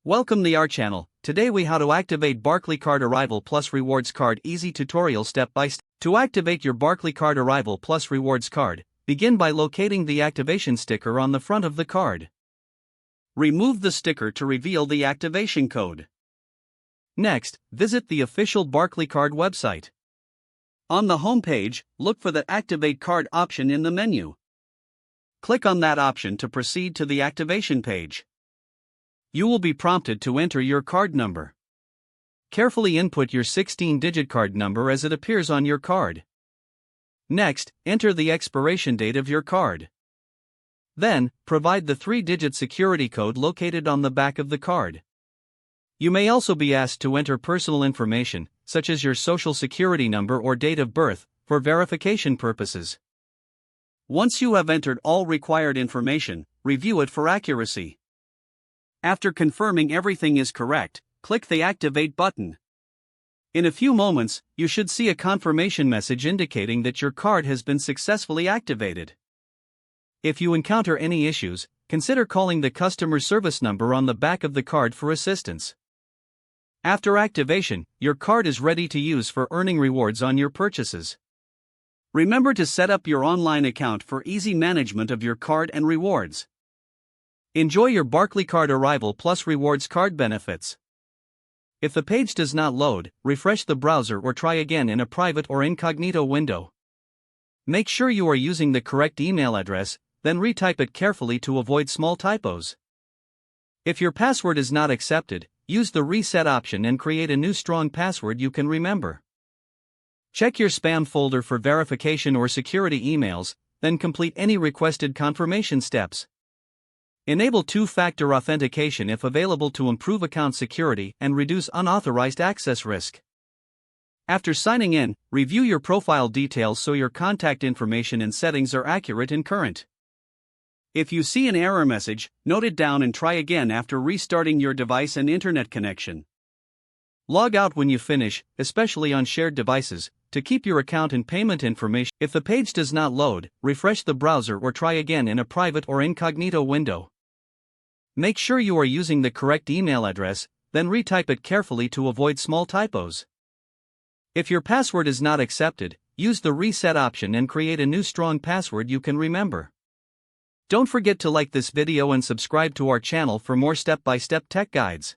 Welcome to our channel. Today we how to activate Barclaycard Arrival Plus Rewards Card easy tutorial step by step. To activate your Barclaycard Arrival Plus Rewards Card, begin by locating the activation sticker on the front of the card. Remove the sticker to reveal the activation code. Next, visit the official Barclaycard website. On the home page, look for the Activate Card option in the menu. Click on that option to proceed to the activation page. You will be prompted to enter your card number. Carefully input your 16-digit card number as it appears on your card. Next, enter the expiration date of your card. Then, provide the 3-digit security code located on the back of the card. You may also be asked to enter personal information, such as your social security number or date of birth, for verification purposes. Once you have entered all required information, review it for accuracy. After confirming everything is correct, click the Activate button. In a few moments, you should see a confirmation message indicating that your card has been successfully activated. If you encounter any issues, consider calling the customer service number on the back of the card for assistance. After activation, your card is ready to use for earning rewards on your purchases. Remember to set up your online account for easy management of your card and rewards. Enjoy your Barclaycard Arrival Plus Rewards Card benefits. If the page does not load, refresh the browser or try again in a private or incognito window. Make sure you are using the correct email address, then retype it carefully to avoid small typos. If your password is not accepted, use the reset option and create a new strong password you can remember. Check your spam folder for verification or security emails, then complete any requested confirmation steps. Enable two-factor authentication if available to improve account security and reduce unauthorized access risk. After signing in, review your profile details so your contact information and settings are accurate and current. If you see an error message, note it down and try again after restarting your device and internet connection. Log out when you finish, especially on shared devices, to keep your account and payment information. If the page does not load, refresh the browser or try again in a private or incognito window. Make sure you are using the correct email address, then retype it carefully to avoid small typos. If your password is not accepted, use the reset option and create a new strong password you can remember. Don't forget to like this video and subscribe to our channel for more step-by-step tech guides.